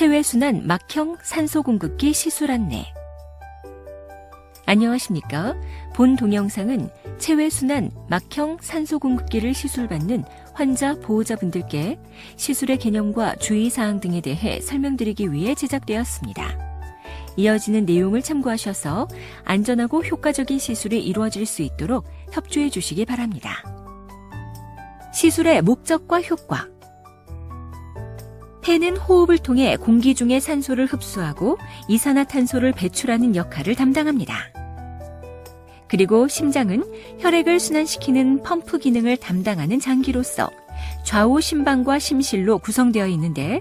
체외순환 막형 산소공급기 시술 안내. 안녕하십니까? 본 동영상은 체외순환 막형 산소공급기를 시술받는 환자 보호자분들께 시술의 개념과 주의사항 등에 대해 설명드리기 위해 제작되었습니다. 이어지는 내용을 참고하셔서 안전하고 효과적인 시술이 이루어질 수 있도록 협조해 주시기 바랍니다. 시술의 목적과 효과. 폐는 호흡을 통해 공기 중의 산소를 흡수하고 이산화탄소를 배출하는 역할을 담당합니다. 그리고 심장은 혈액을 순환시키는 펌프 기능을 담당하는 장기로서 좌우 심방과 심실로 구성되어 있는데,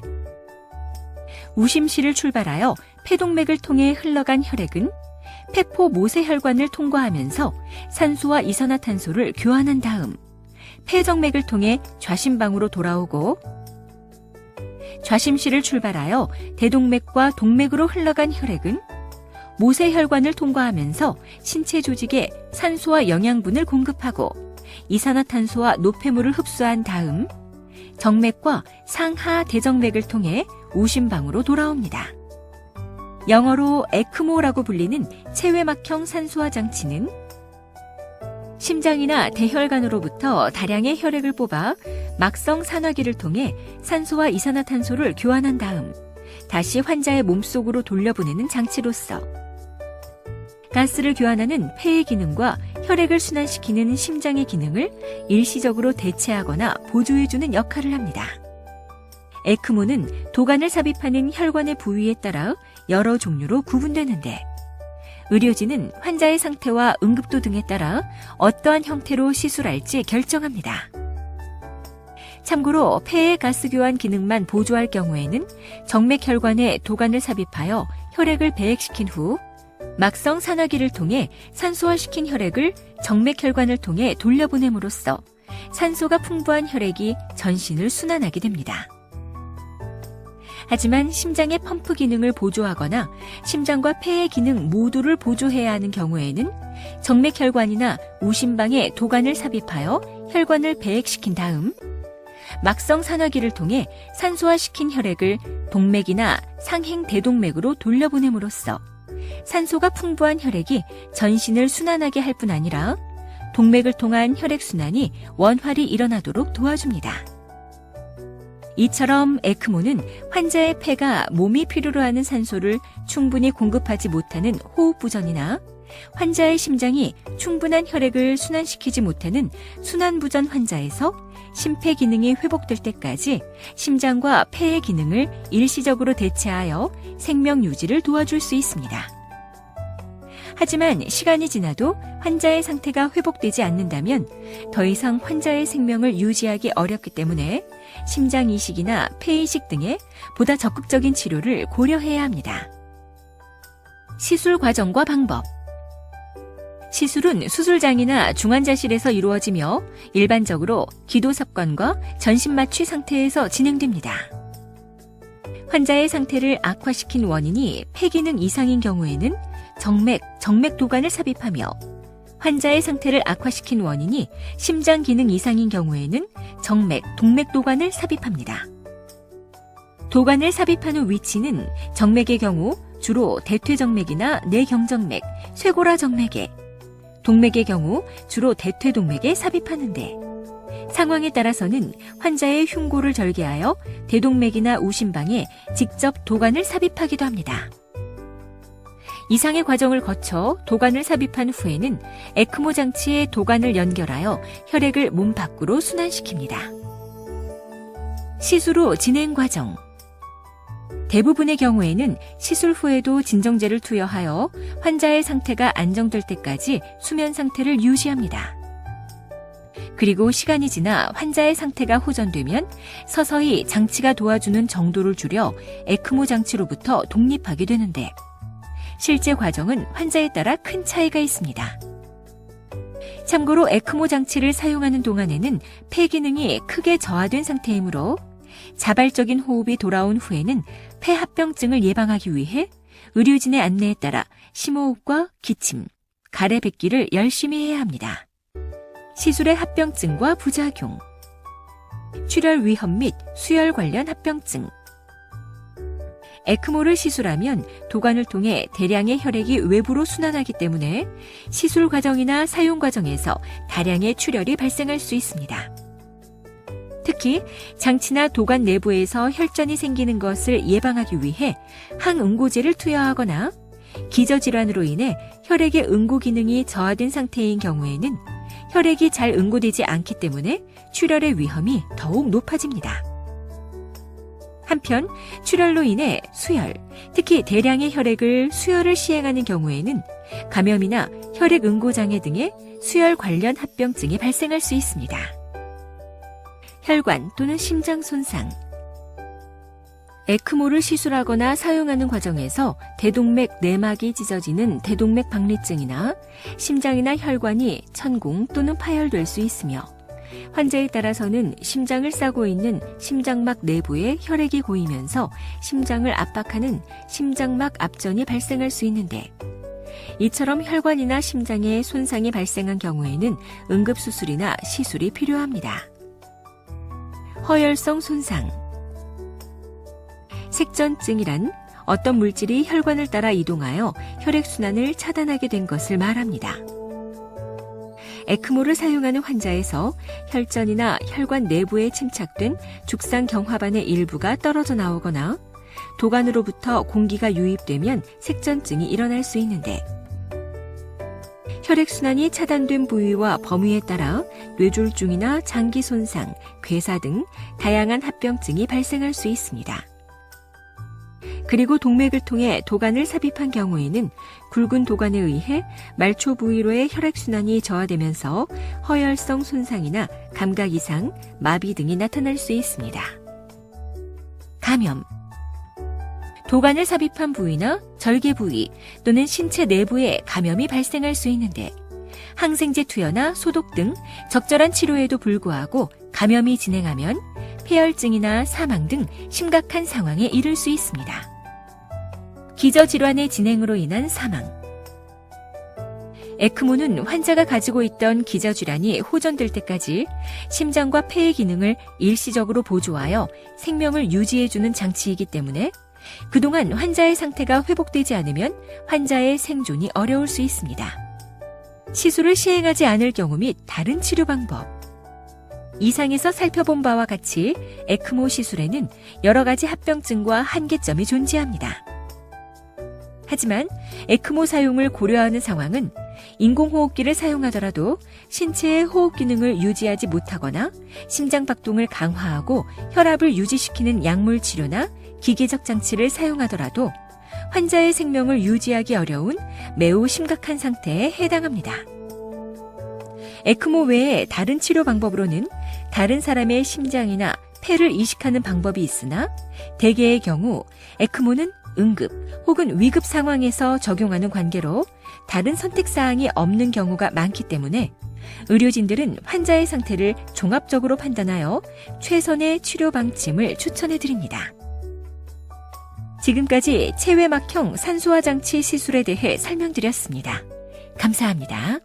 우심실을 출발하여 폐동맥을 통해 흘러간 혈액은 폐포 모세혈관을 통과하면서 산소와 이산화탄소를 교환한 다음 폐정맥을 통해 좌심방으로 돌아오고, 좌심실을 출발하여 대동맥과 동맥으로 흘러간 혈액은 모세혈관을 통과하면서 신체 조직에 산소와 영양분을 공급하고 이산화탄소와 노폐물을 흡수한 다음 정맥과 상하 대정맥을 통해 우심방으로 돌아옵니다. 영어로 에크모라고 불리는 체외막형 산소화 장치는 심장이나 대혈관으로부터 다량의 혈액을 뽑아 막성 산화기를 통해 산소와 이산화탄소를 교환한 다음 다시 환자의 몸속으로 돌려보내는 장치로서 가스를 교환하는 폐의 기능과 혈액을 순환시키는 심장의 기능을 일시적으로 대체하거나 보조해주는 역할을 합니다. 에크모는 도관을 삽입하는 혈관의 부위에 따라 여러 종류로 구분되는데, 의료진은 환자의 상태와 응급도 등에 따라 어떠한 형태로 시술할지 결정합니다. 참고로 폐의 가스 교환 기능만 보조할 경우에는 정맥혈관에 도관을 삽입하여 혈액을 배액시킨 후 막성 산화기를 통해 산소화시킨 혈액을 정맥혈관을 통해 돌려보냄으로써 산소가 풍부한 혈액이 전신을 순환하게 됩니다. 하지만 심장의 펌프 기능을 보조하거나 심장과 폐의 기능 모두를 보조해야 하는 경우에는 정맥혈관이나 우심방에 도관을 삽입하여 혈관을 배액시킨 다음 막성 산화기를 통해 산소화시킨 혈액을 동맥이나 상행 대동맥으로 돌려보냄으로써 산소가 풍부한 혈액이 전신을 순환하게 할 뿐 아니라 동맥을 통한 혈액순환이 원활히 일어나도록 도와줍니다. 이처럼 에크모는 환자의 폐가 몸이 필요로 하는 산소를 충분히 공급하지 못하는 호흡부전이나 환자의 심장이 충분한 혈액을 순환시키지 못하는 순환부전 환자에서 심폐기능이 회복될 때까지 심장과 폐의 기능을 일시적으로 대체하여 생명 유지를 도와줄 수 있습니다. 하지만 시간이 지나도 환자의 상태가 회복되지 않는다면 더 이상 환자의 생명을 유지하기 어렵기 때문에 심장 이식이나 폐 이식 등의 보다 적극적인 치료를 고려해야 합니다. 시술 과정과 방법. 시술은 수술장이나 중환자실에서 이루어지며 일반적으로 기도삽관과 전신마취 상태에서 진행됩니다. 환자의 상태를 악화시킨 원인이 폐기능 이상인 경우에는 정맥 도관을 삽입하며, 환자의 상태를 악화시킨 원인이 심장 기능 이상인 경우에는 동맥 도관을 삽입합니다. 도관을 삽입하는 위치는 정맥의 경우 주로 대퇴정맥이나 내경정맥, 쇄골화정맥에, 동맥의 경우 주로 대퇴동맥에 삽입하는데, 상황에 따라서는 환자의 흉골을 절개하여 대동맥이나 우심방에 직접 도관을 삽입하기도 합니다. 이상의 과정을 거쳐 도관을 삽입한 후에는 에크모 장치에 도관을 연결하여 혈액을 몸 밖으로 순환시킵니다. 시술 후 진행 과정. 대부분의 경우에는 시술 후에도 진정제를 투여하여 환자의 상태가 안정될 때까지 수면 상태를 유지합니다. 그리고 시간이 지나 환자의 상태가 호전되면 서서히 장치가 도와주는 정도를 줄여 에크모 장치로부터 독립하게 되는데, 실제 과정은 환자에 따라 큰 차이가 있습니다. 참고로 에크모 장치를 사용하는 동안에는 폐 기능이 크게 저하된 상태이므로 자발적인 호흡이 돌아온 후에는 폐합병증을 예방하기 위해 의료진의 안내에 따라 심호흡과 기침, 가래뱉기를 열심히 해야 합니다. 시술의 합병증과 부작용. 출혈 위험 및 수혈 관련 합병증. 에크모를 시술하면 도관을 통해 대량의 혈액이 외부로 순환하기 때문에 시술 과정이나 사용 과정에서 다량의 출혈이 발생할 수 있습니다. 특히 장치나 도관 내부에서 혈전이 생기는 것을 예방하기 위해 항응고제를 투여하거나 기저질환으로 인해 혈액의 응고 기능이 저하된 상태인 경우에는 혈액이 잘 응고되지 않기 때문에 출혈의 위험이 더욱 높아집니다. 한편 출혈로 인해 수혈, 특히 대량의 혈액을 수혈을 시행하는 경우에는 감염이나 혈액 응고 장애 등의 수혈 관련 합병증이 발생할 수 있습니다. 혈관 또는 심장 손상. 에크모를 시술하거나 사용하는 과정에서 대동맥 내막이 찢어지는 대동맥 박리증이나 심장이나 혈관이 천공 또는 파열될 수 있으며 환자에 따라서는 심장을 싸고 있는 심장막 내부에 혈액이 고이면서 심장을 압박하는 심장막 압전이 발생할 수 있는데 이처럼 혈관이나 심장에 손상이 발생한 경우에는 응급수술이나 시술이 필요합니다. 허혈성 손상. 색전증이란 어떤 물질이 혈관을 따라 이동하여 혈액순환을 차단하게 된 것을 말합니다. 에크모를 사용하는 환자에서 혈전이나 혈관 내부에 침착된 죽상경화반의 일부가 떨어져 나오거나 도관으로부터 공기가 유입되면 색전증이 일어날 수 있는데 혈액순환이 차단된 부위와 범위에 따라 뇌졸중이나 장기 손상, 괴사 등 다양한 합병증이 발생할 수 있습니다. 그리고 동맥을 통해 도관을 삽입한 경우에는 굵은 도관에 의해 말초 부위로의 혈액순환이 저하되면서 허혈성 손상이나 감각 이상, 마비 등이 나타날 수 있습니다. 감염. 도관을 삽입한 부위나 절개 부위 또는 신체 내부에 감염이 발생할 수 있는데 항생제 투여나 소독 등 적절한 치료에도 불구하고 감염이 진행하면 폐혈증이나 사망 등 심각한 상황에 이를 수 있습니다. 기저질환의 진행으로 인한 사망. 에크모는 환자가 가지고 있던 기저질환이 호전될 때까지 심장과 폐의 기능을 일시적으로 보조하여 생명을 유지해주는 장치이기 때문에 그동안 환자의 상태가 회복되지 않으면 환자의 생존이 어려울 수 있습니다. 시술을 시행하지 않을 경우 및 다른 치료 방법. 이상에서 살펴본 바와 같이 에크모 시술에는 여러 가지 합병증과 한계점이 존재합니다. 하지만 에크모 사용을 고려하는 상황은 인공호흡기를 사용하더라도 신체의 호흡 기능을 유지하지 못하거나 심장 박동을 강화하고 혈압을 유지시키는 약물 치료나 기계적 장치를 사용하더라도 환자의 생명을 유지하기 어려운 매우 심각한 상태에 해당합니다. 에크모 외에 다른 치료 방법으로는 다른 사람의 심장이나 폐를 이식하는 방법이 있으나 대개의 경우 에크모는 응급 혹은 위급 상황에서 적용하는 관계로 다른 선택사항이 없는 경우가 많기 때문에 의료진들은 환자의 상태를 종합적으로 판단하여 최선의 치료 방침을 추천해드립니다. 지금까지 체외막형 산소화 장치 시술에 대해 설명드렸습니다. 감사합니다.